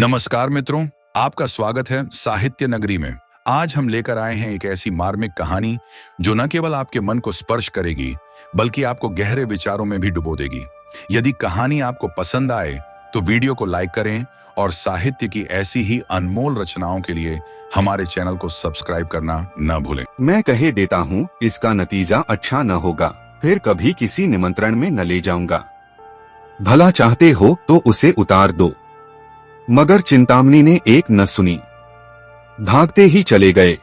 नमस्कार मित्रों, आपका स्वागत है साहित्य नगरी में। आज हम लेकर आए हैं एक ऐसी मार्मिक कहानी जो न केवल आपके मन को स्पर्श करेगी बल्कि आपको गहरे विचारों में भी डुबो देगी। यदि कहानी आपको पसंद आए तो वीडियो को लाइक करें और साहित्य की ऐसी ही अनमोल रचनाओं के लिए हमारे चैनल को सब्सक्राइब करना न भूलें। मैं कहे देता हूँ इसका नतीजा अच्छा न होगा, फिर कभी किसी निमंत्रण में न ले जाऊंगा। भला चाहते हो तो उसे उतार दो। मगर चिंतामणी ने एक न सुनी, भागते ही चले गए।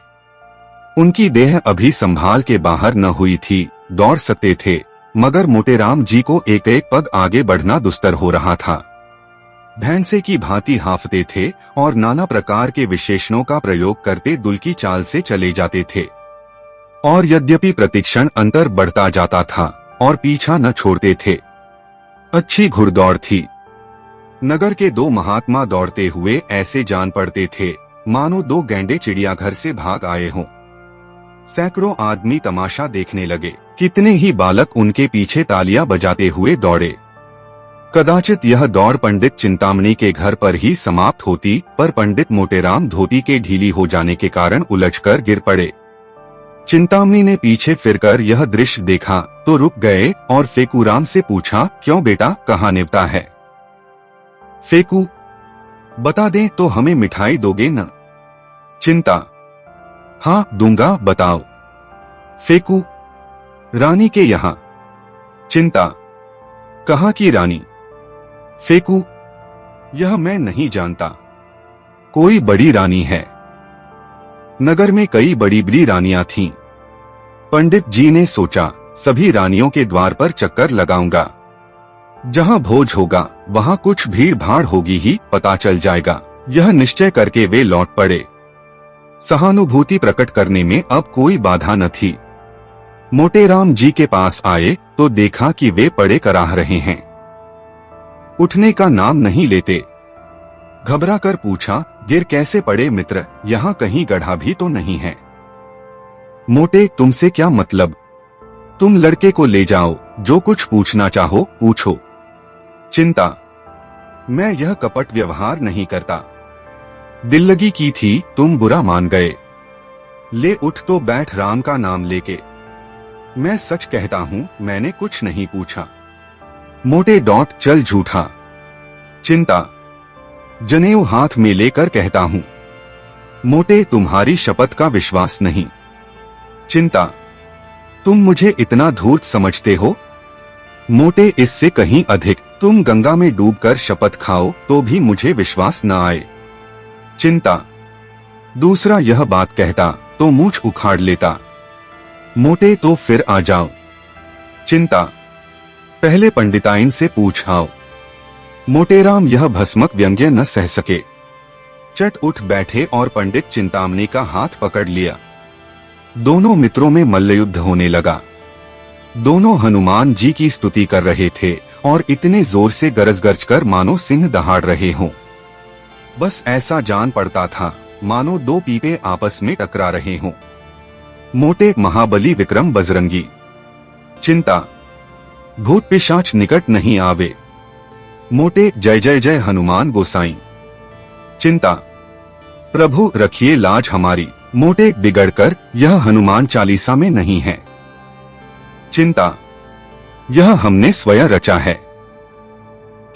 उनकी देह अभी संभाल के बाहर न हुई थी, दौड़ सकते थे, मगर मोटेराम जी को एक एक पग आगे बढ़ना दुस्तर हो रहा था। भैंसे की भांति हांफते थे और नाना प्रकार के विशेषणों का प्रयोग करते दुल की चाल से चले जाते थे। और यद्यपि प्रतिक्षण अंतर बढ़ता जाता था और पीछा न छोड़ते थे। अच्छी घुड़दौड़ थी। नगर के दो महात्मा दौड़ते हुए ऐसे जान पड़ते थे मानो दो गैंडे चिड़ियाघर से भाग आए हों। सैकड़ों आदमी तमाशा देखने लगे। कितने ही बालक उनके पीछे तालियां बजाते हुए दौड़े। कदाचित यह दौड़ पंडित चिंतामणी के घर पर ही समाप्त होती, पर पंडित मोटेराम धोती के ढीली हो जाने के कारण उलझकर गिर पड़े। चिंतामणी ने पीछे फिरकर यह दृश्य देखा तो रुक गए और फेकूराम से पूछा, क्यों बेटा, कहाँ निवता है? फेकू, बता दें तो हमें मिठाई दोगे न? चिंता, हाँ दूंगा, बताओ। फेकू, रानी के यहाँ। चिंता, कहाँ की रानी? फेकू, यह मैं नहीं जानता, कोई बड़ी रानी है। नगर में कई बड़ी बड़ी रानियां थीं। पंडित जी ने सोचा, सभी रानियों के द्वार पर चक्कर लगाऊंगा। जहां भोज होगा वहां कुछ भीड़ भाड़ होगी ही, पता चल जाएगा। यह निश्चय करके वे लौट पड़े। सहानुभूति प्रकट करने में अब कोई बाधा न थी। मोटेराम जी के पास आए तो देखा कि वे पड़े कराह रहे हैं, उठने का नाम नहीं लेते। घबरा कर पूछा, गिर कैसे पड़े मित्र, यहाँ कहीं गड्ढा भी तो नहीं है? मोटे, तुमसे क्या मतलब? तुम लड़के को ले जाओ, जो कुछ पूछना चाहो पूछो। चिंता, मैं यह कपट व्यवहार नहीं करता। दिल लगी की थी, तुम बुरा मान गए। ले उठ तो बैठ राम का नाम लेके। मैं सच कहता हूँ, मैंने कुछ नहीं पूछा। मोटे डॉट चल झूठा। चिंता, जनेऊ हाथ में लेकर कहता हूँ। मोटे, तुम्हारी शपथ का विश्वास नहीं। चिंता, तुम मुझे इतना धूर्त समझते हो? मोटे, इससे कहीं अधिक। तुम गंगा में डूबकर शपथ खाओ तो भी मुझे विश्वास न आए। चिंता, दूसरा यह बात कहता तो मूंछ उखाड़ लेता। मोटे, तो फिर आ जाओ। चिंता, पहले पंडिताइन से पूछ आओ। मोटेराम यह भस्मक व्यंग्य न सह सके, चट उठ बैठे और पंडित चिंतामणी का हाथ पकड़ लिया। दोनों मित्रों में मल्लयुद्ध होने लगा। दोनों हनुमान जी की स्तुति कर रहे थे और इतने जोर से गरज गरज कर मानो सिंह दहाड़ रहे हों। बस ऐसा जान पड़ता था मानो दो पीपे आपस में टकरा रहे हों। मोटे, महाबली विक्रम बजरंगी। चिंता, भूत पिशाच निकट नहीं आवे। मोटे, जय जय जय हनुमान गोसाई। चिंता, प्रभु रखिए लाज हमारी। मोटे, बिगड़कर यह हनुमान चालीसा में नहीं है। चिंता, यह हमने स्वयं रचा है।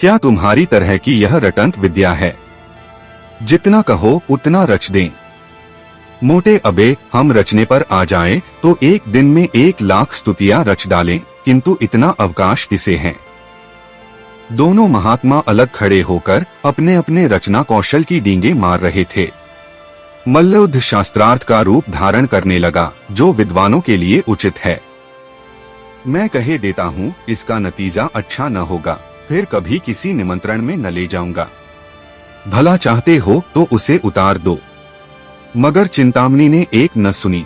क्या तुम्हारी तरह की यह रटंत विद्या है? जितना कहो उतना रच दें। मोटे, अबे हम रचने पर आ जाएं तो एक दिन में 1,00,000 स्तुतियां रच डालें, किंतु इतना अवकाश किसे है? दोनों महात्मा अलग खड़े होकर अपने अपने रचना कौशल की डींगे मार रहे थे। मल्लयुद्ध शास्त्रार्थ का रूप धारण करने लगा, जो विद्वानों के लिए उचित है। मैं कहे देता हूँ इसका नतीजा अच्छा न होगा, फिर कभी किसी निमंत्रण में न ले जाऊंगा। भला चाहते हो तो उसे उतार दो। मगर चिंतामणी ने एक न सुनी,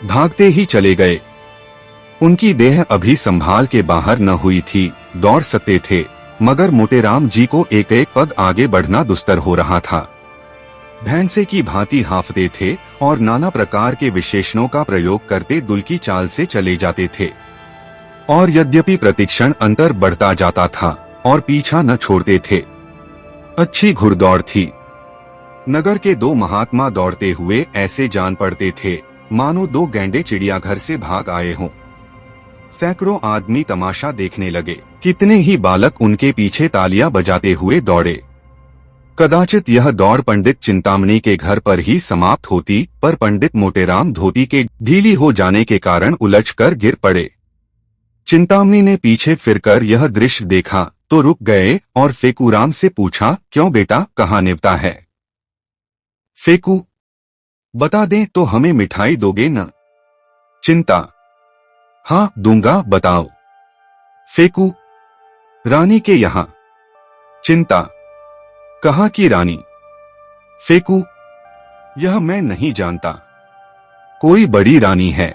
भागते ही चले गए। उनकी देह अभी संभाल के बाहर न हुई थी, दौड़ सकते थे, मगर मोटेराम जी को एक एक पग आगे बढ़ना दुस्तर हो रहा था। भैंसे की भांति हांफते थे और नाना प्रकार के विशेषणों का प्रयोग करते दुल की चाल से चले जाते थे। और यद्यपि प्रतिक्षण अंतर बढ़ता जाता था और पीछा न छोड़ते थे। अच्छी घुड़दौड़ थी। नगर के दो महात्मा दौड़ते हुए ऐसे जान पड़ते थे मानो दो गैंडे चिड़ियाघर से भाग आए हों। सैकड़ों आदमी तमाशा देखने लगे। कितने ही बालक उनके पीछे तालियां बजाते हुए दौड़े। कदाचित यह दौड़ पंडित चिंतामणि के घर पर ही समाप्त होती, पर पंडित मोटेराम धोती के ढीली हो जाने के कारण उलझकर गिर पड़े। चिंतामणि ने पीछे फिरकर यह दृश्य देखा तो रुक गए और फेकूराम से पूछा, क्यों बेटा, कहाँ निवता है? फेकू, बता दें तो हमें मिठाई दोगे न? चिंता, हाँ दूंगा, बताओ। फेकू, रानी के यहाँ। चिंता, कहाँ की रानी? फेकू, यह मैं नहीं जानता। कोई बड़ी रानी है।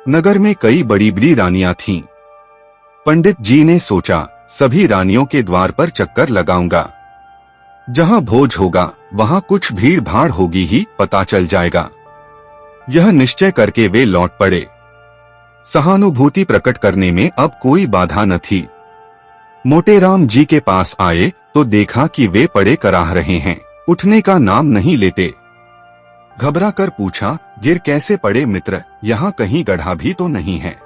नगर में कई बड़ी बड़ी रानियां थीं। पंडित जी ने सोचा, सभी रानियों के द्वार पर चक्कर लगाऊंगा। जहां भोज होगा वहां कुछ भीड़ भाड़ होगी ही, पता चल जाएगा। यह निश्चय करके वे लौट पड़े। सहानुभूति प्रकट करने में अब कोई बाधा न थी। मोटेराम जी के पास आए तो देखा कि वे पड़े कराह रहे हैं, उठने का नाम नहीं लेते। घबरा कर पूछा, गिर कैसे पड़े मित्र, यहाँ कहीं गड्ढा भी तो नहीं है?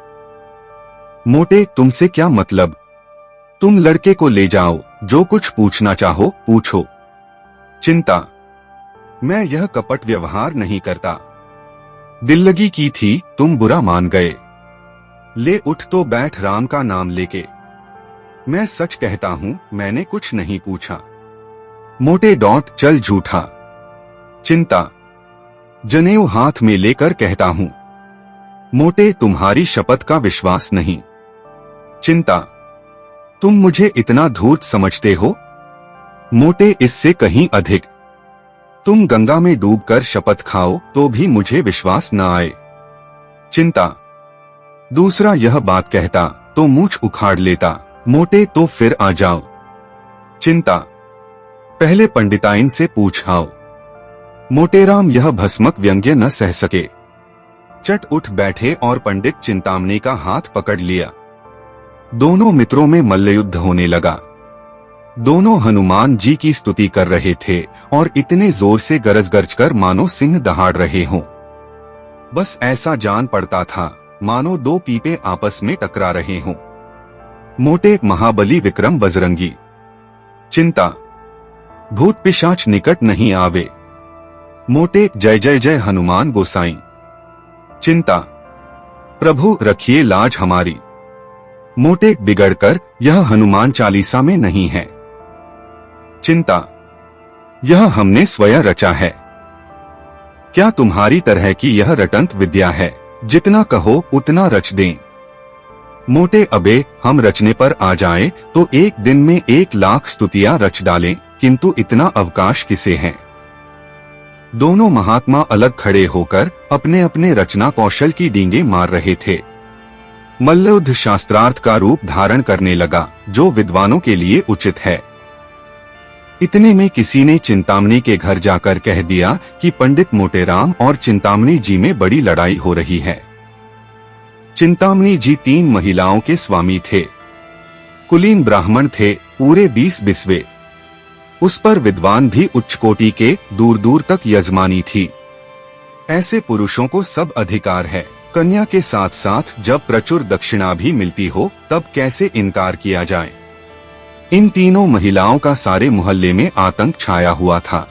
मोटे, तुमसे क्या मतलब? तुम लड़के को ले जाओ, जो कुछ पूछना चाहो पूछो। चिंता, मैं यह कपट व्यवहार नहीं करता। दिल लगी की थी, तुम बुरा मान गए। ले उठ तो बैठ राम का नाम लेके। मैं सच कहता हूं, मैंने कुछ नहीं पूछा। मोटे डॉट चल झूठा। चिंता, जनेऊ हाथ में लेकर कहता हूं। मोटे, तुम्हारी शपथ का विश्वास नहीं। चिंता, तुम मुझे इतना धूर्त समझते हो? मोटे, इससे कहीं अधिक। तुम गंगा में डूबकर शपथ खाओ तो भी मुझे विश्वास न आए। चिंता, दूसरा यह बात कहता तो मूंछ उखाड़ लेता। मोटे, तो फिर आ जाओ। चिंता, पहले पंडिताइन से पूछ आओ। मोटेराम यह भस्मक व्यंग्य न सह सके, चट उठ बैठे और पंडित चिंतामणि का हाथ पकड़ लिया। दोनों मित्रों में मल्लयुद्ध होने लगा। दोनों हनुमान जी की स्तुति कर रहे थे और इतने जोर से गरज गरज कर मानो सिंह दहाड़ रहे हों। बस ऐसा जान पड़ता था मानो दो पीपे आपस में टकरा रहे हों। मोटे, महाबली विक्रम बजरंगी। चिंता, भूत पिशाच निकट नहीं आवे। मोटे, जय जय जय हनुमान गोसाई। चिंता, प्रभु रखिए लाज हमारी। मोटे, बिगड़कर यह हनुमान चालीसा में नहीं है। चिंता, यह हमने स्वयं रचा है। क्या तुम्हारी तरह की यह रटंत विद्या है, जितना कहो उतना रच दें? मोटे, अबे हम रचने पर आ जाएं तो एक दिन में 1,00,000 स्तुतियां रच डालें, किंतु इतना अवकाश किसे है? दोनों महात्मा अलग खड़े होकर अपने अपने रचना कौशल की डींगे मार रहे थे। मल्लयुद्ध शास्त्रार्थ का रूप धारण करने लगा, जो विद्वानों के लिए उचित है। इतने में किसी ने चिंतामणि के घर जाकर कह दिया कि पंडित मोटेराम और चिंतामणि जी में बड़ी लड़ाई हो रही है। चिंतामणि जी 3 महिलाओं के स्वामी थे। कुलीन ब्राह्मण थे, पूरे 20 बिस्वे। उस पर विद्वान भी उच्च कोटि के, दूर दूर तक यजमानी थी। ऐसे पुरुषों को सब अधिकार है। कन्या के साथ साथ जब प्रचुर दक्षिणा भी मिलती हो तब कैसे इनकार किया जाए। इन तीनों महिलाओं का सारे मोहल्ले में आतंक छाया हुआ था।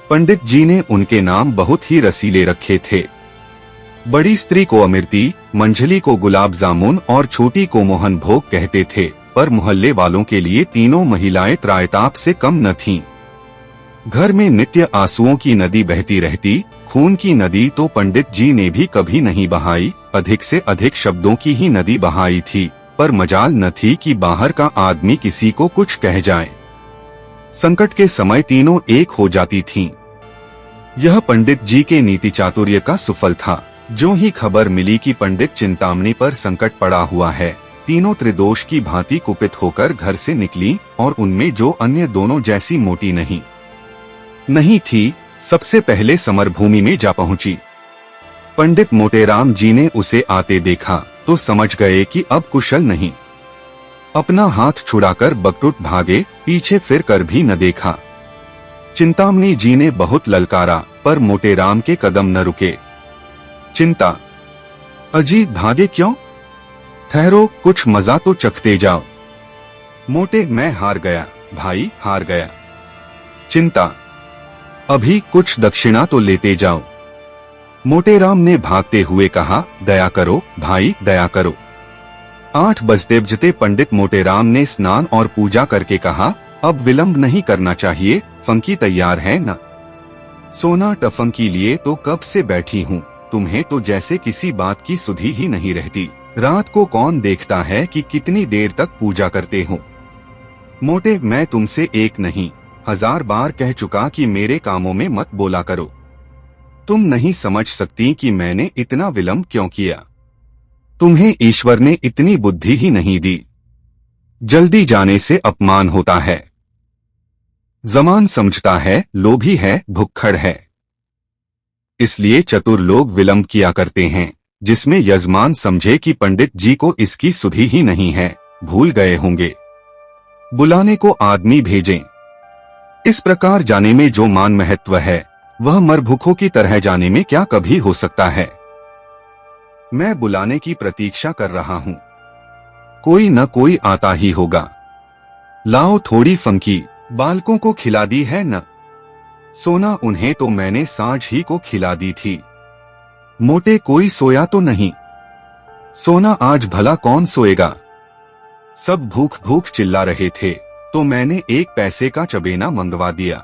पंडित जी ने उनके नाम बहुत ही रसीले रखे थे। बड़ी स्त्री को अमृति, मंझली को गुलाब जामुन और छोटी को मोहन भोग कहते थे, पर मोहल्ले वालों के लिए तीनों महिलाएं त्रायताप से कम न थीं। घर में नित्य आंसुओं की नदी बहती रहती। खून की नदी तो पंडित जी ने भी कभी नहीं बहाई, अधिक से अधिक शब्दों की ही नदी बहाई थी, पर मजाल न थी कि बाहर का आदमी किसी को कुछ कह जाए। संकट के समय तीनों एक हो जाती थीं। यह पंडित जी के नीति चातुर्य का सुफल था। जो ही खबर मिली कि पंडित चिंतामणि पर संकट पड़ा हुआ है, तीनों त्रिदोष की भांति कुपित होकर घर से निकली और उनमें जो अन्य दोनों जैसी मोटी नहीं थी, सबसे पहले समरभूमि में जा पहुंची। पंडित मोटेराम जी ने उसे आते देखा तो समझ गए कि अब कुशल नहीं। अपना हाथ छुड़ाकर बकरुट भागे, पीछे फिर कर भी न देखा। चिंतामणी जी ने बहुत ललकारा, पर मोटेराम के कदम न रुके। चिंता, अजी भागे क्यों? ठहरो, कुछ मजा तो चखते जाओ। मोटे, मैं हार गया भाई, हार गया। चिंता, अभी कुछ दक्षिणा तो लेते जाओ। मोटेराम ने भागते हुए कहा, दया करो भाई, दया करो। 8 बजते बजते पंडित मोटेराम ने स्नान और पूजा करके कहा, अब विलंब नहीं करना चाहिए, फंकी तैयार है न? सोना टफंकी लिए तो कब से बैठी हूँ, तुम्हें तो जैसे किसी बात की सुधि ही नहीं रहती। रात को कौन देखता है कि कितनी देर तक पूजा करते हो। मोटे, मैं तुमसे एक नहीं 1000 बार कह चुका कि मेरे कामों में मत बोला करो। तुम नहीं समझ सकती कि मैंने इतना विलंब क्यों किया। तुम्हें ईश्वर ने इतनी बुद्धि ही नहीं दी। जल्दी जाने से अपमान होता है। जमान समझता है, लोभी है, भुक्खड़ है। इसलिए चतुर लोग विलंब किया करते हैं, जिसमें यजमान समझे कि पंडित जी को इसकी सुधि ही नहीं है, भूल गए होंगे। बुलाने को आदमी भेजें। इस प्रकार जाने में जो मान महत्व है, वह मरभुखों की तरह जाने में क्या कभी हो सकता है। मैं बुलाने की प्रतीक्षा कर रहा हूँ, कोई न कोई आता ही होगा। लाओ थोड़ी फंकी, बालकों को खिला दी है न? सोना, उन्हें तो मैंने सांझ ही को खिला दी थी। मोटे, कोई सोया तो नहीं? सोना, आज भला कौन सोएगा? सब भूख भूख चिल्ला रहे थे, तो मैंने 1 पैसे का चबेना मंगवा दिया।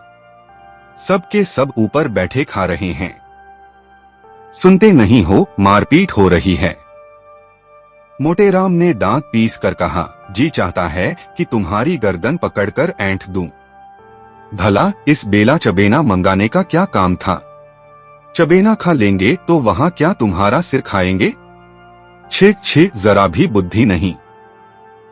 सब के सब ऊपर बैठे खा रहे हैं। सुनते नहीं हो, मारपीट हो रही है। मोटेराम ने दांत पीस कर कहा, जी चाहता है कि तुम्हारी गर्दन पकड़कर ऐंठ दूं। भला इस बेला चबेना मंगाने का क्या काम था? चबेना खा लेंगे तो वहां क्या तुम्हारा सिर खाएंगे? छे छे, जरा भी बुद्धि नहीं।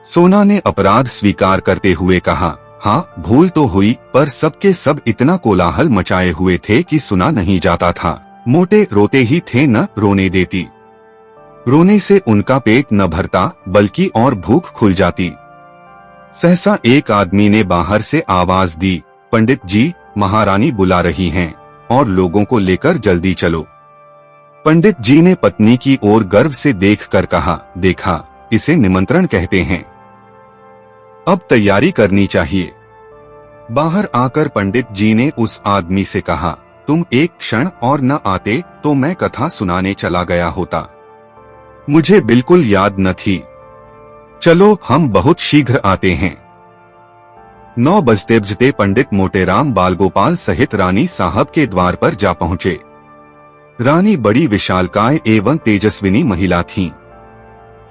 सोना ने अपराध स्वीकार करते हुए कहा, हाँ भूल तो हुई, पर सबके सब इतना कोलाहल मचाए हुए थे कि सुना नहीं जाता था। मोटे रोते ही थे, न रोने देती। रोने से उनका पेट न भरता, बल्कि और भूख खुल जाती। सहसा एक आदमी ने बाहर से आवाज दी, पंडित जी, महारानी बुला रही हैं, और लोगों को लेकर जल्दी चलो। पंडित जी ने पत्नी की ओर गर्व से देखकर कहा, देखा, इसे निमंत्रण कहते हैं। अब तैयारी करनी चाहिए। बाहर आकर पंडित जी ने उस आदमी से कहा, तुम एक क्षण और न आते तो मैं कथा सुनाने चला गया होता। मुझे बिल्कुल याद न थी। चलो, हम बहुत शीघ्र आते हैं। 9 बजते बजते पंडित मोटेराम बालगोपाल सहित रानी साहब के द्वार पर जा पहुंचे। रानी बड़ी विशालकाय एवं तेजस्विनी महिला थीं।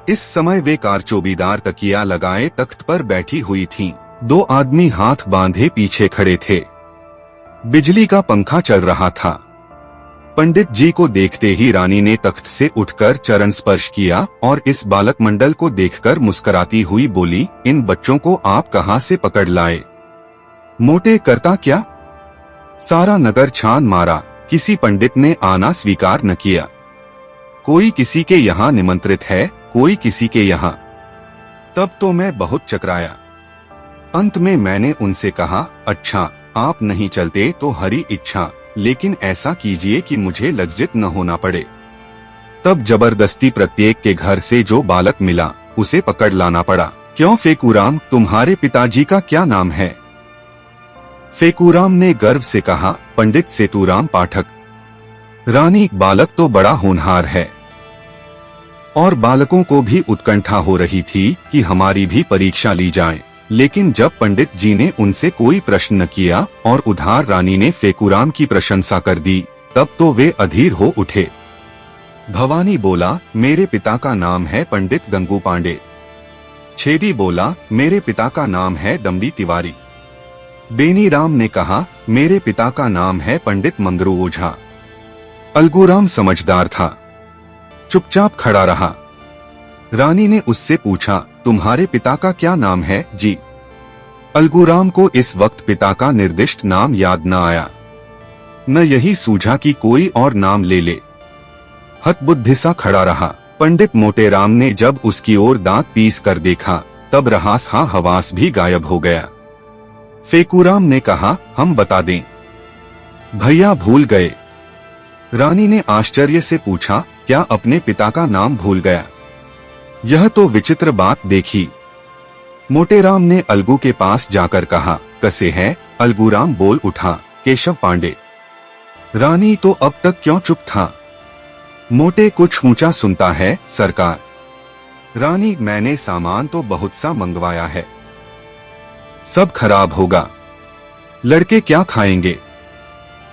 इस समय वे कारचौबीदार तकिया लगाए तख्त पर बैठी हुई थीं। 2 आदमी हाथ बांधे पीछे खड़े थे। बिजली का पंखा चल रहा था। पंडित जी को देखते ही रानी ने तख्त से उठकर चरण स्पर्श किया और इस बालक मंडल को देखकर मुस्कुराती हुई बोली, इन बच्चों को आप कहां से पकड़ लाए? मोटे, करता क्या? सारा नगर छान मारा, किसी पंडित ने आना स्वीकार न किया। कोई किसी के यहाँ निमंत्रित है, कोई किसी के यहाँ। तब तो मैं बहुत चकराया। अंत में मैंने उनसे कहा, अच्छा आप नहीं चलते तो हरी इच्छा, लेकिन ऐसा कीजिए कि मुझे लज्जित न होना पड़े। तब जबरदस्ती प्रत्येक के घर से जो बालक मिला उसे पकड़ लाना पड़ा। क्यों फेकूराम, तुम्हारे पिताजी का क्या नाम है? फेकूराम ने गर्व से कहा, पंडित सेतुराम पाठक। रानी, बालक तो बड़ा होनहार है। और बालकों को भी उत्कंठा हो रही थी कि हमारी भी परीक्षा ली जाए। लेकिन जब पंडित जी ने उनसे कोई प्रश्न न किया और उधार रानी ने फेकूराम की प्रशंसा कर दी, तब तो वे अधीर हो उठे। भवानी बोला, मेरे पिता का नाम है पंडित गंगू पांडे। छेदी बोला, मेरे पिता का नाम है दमड़ी तिवारी। बेनीराम ने कहा, मेरे पिता का नाम है पंडित मंगरू ओझा। अलगूराम समझदार था, चुपचाप खड़ा रहा। रानी ने उससे पूछा, तुम्हारे पिता का क्या नाम है जी? अलगूराम को इस वक्त पिता का निर्दिष्ट नाम याद न आया। न यही सूझा कि कोई और नाम ले ले। हतबुद्धि सा खड़ा रहा। पंडित मोटेराम ने जब उसकी ओर दांत पीस कर देखा तब रहास हाँ हवास भी गायब हो गया। फेकूराम ने कहा, हम बता दें। भैया भूल गए। रानी ने आश्चर्य से पूछा, क्या अपने पिता का नाम भूल गया? यह तो विचित्र बात देखी। मोटेराम ने अलगू के पास जाकर कहा, कैसे है? अलगूराम बोल उठा, केशव पांडे। रानी तो अब तक क्यों चुप था? मोटे कुछ ऊंचा सुनता है सरकार। रानी, मैंने सामान तो बहुत सा मंगवाया है, सब खराब होगा। लड़के क्या खाएंगे?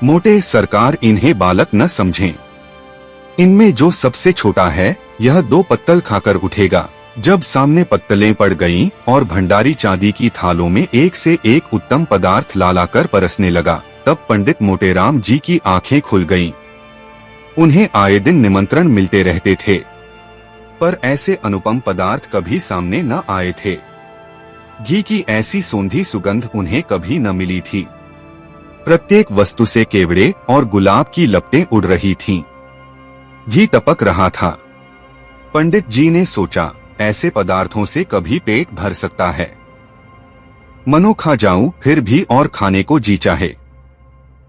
मोटे, सरकार इन्हें बालक न समझें। इनमें जो सबसे छोटा है यह 2 पत्तल खाकर उठेगा। जब सामने पत्तलें पड़ गईं और भंडारी चांदी की थालों में एक से एक उत्तम पदार्थ लाकर परसने लगा, तब पंडित मोटेराम जी की आंखें खुल गईं। उन्हें आए दिन निमंत्रण मिलते रहते थे, पर ऐसे अनुपम पदार्थ कभी सामने न आए थे। घी की ऐसी सौंधी सुगंध उन्हें कभी न मिली थी। प्रत्येक वस्तु से केवड़े और गुलाब की लपटें उड़ रही थीं। घी टपक रहा था। पंडित जी ने सोचा, ऐसे पदार्थों से कभी पेट भर सकता है। मनो खा जाऊं फिर भी और खाने को जी चाहे।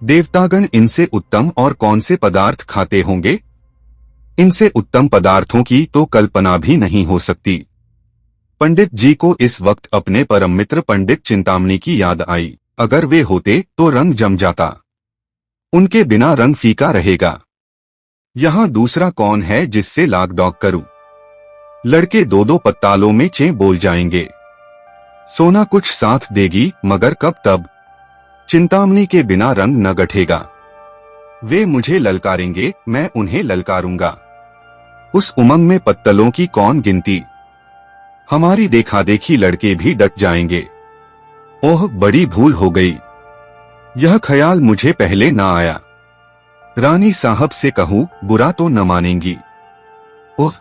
देवतागण इनसे उत्तम और कौन से पदार्थ खाते होंगे? इनसे उत्तम पदार्थों की तो कल्पना भी नहीं हो सकती। पंडित जी को इस वक्त अपने परम मित्र पंडित चिंतामणि की याद आई। अगर वे होते तो रंग जम जाता, उनके बिना रंग फीका रहेगा। यहाँ दूसरा कौन है जिससे लाग डॉग करूं? लड़के 2-2 पत्तालों में चें बोल जाएंगे। सोना कुछ साथ देगी, मगर कब तब? चिंतामणि के बिना रंग न गठेगा। वे मुझे ललकारेंगे, मैं उन्हें ललकारूंगा। उस उमंग में पत्तलों की कौन गिनती? हमारी देखा देखी लड़के भी डट जाएंगे। ओह, बड़ी भूल हो गई। यह ख्याल मुझे पहले ना आया। रानी साहब से कहूं, बुरा तो न मानेंगी। ओह,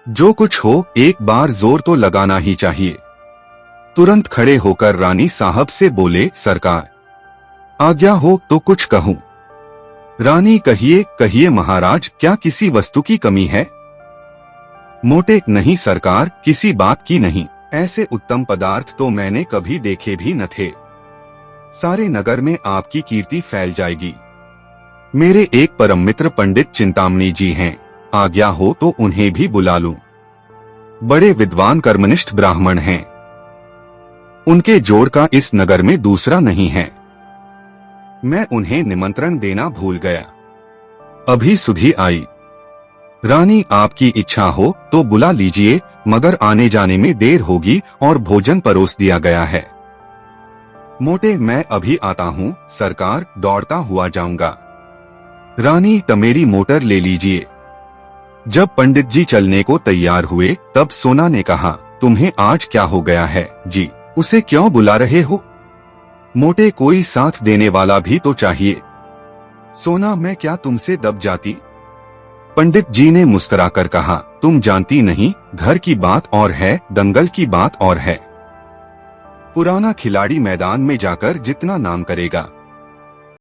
जो कुछ हो एक बार जोर तो लगाना ही चाहिए। तुरंत खड़े होकर रानी साहब से बोले, सरकार आज्ञा हो तो कुछ कहूं। रानी, कहिए कहिए महाराज, क्या किसी वस्तु की कमी है? मोटे, नहीं सरकार, किसी बात की नहीं। ऐसे उत्तम पदार्थ तो मैंने कभी देखे भी न थे। सारे नगर में आपकी कीर्ति फैल जाएगी। मेरे एक परम मित्र पंडित चिंतामणि जी हैं, आज्ञा हो तो उन्हें भी बुला लूं। बड़े विद्वान कर्मनिष्ठ ब्राह्मण हैं। उनके जोड़ का इस नगर में दूसरा नहीं है। मैं उन्हें निमंत्रण देना भूल गया। अभी सुधी आई। रानी, आपकी इच्छा हो तो बुला लीजिए, मगर आने जाने में देर होगी और भोजन परोस दिया गया है। मोटे, मैं अभी आता हूँ सरकार, दौड़ता हुआ जाऊंगा। रानी, तमेरी मोटर ले लीजिए। जब पंडित जी चलने को तैयार हुए तब सोना ने कहा, तुम्हें आज क्या हो गया है जी? उसे क्यों बुला रहे हो? मोटे, कोई साथ देने वाला भी तो चाहिए। सोना, मैं क्या तुमसे दब जाती? पंडित जी ने मुस्कुराकर कहा, तुम जानती नहीं, घर की बात और है, दंगल की बात और है। पुराना खिलाड़ी मैदान में जाकर जितना नाम करेगा,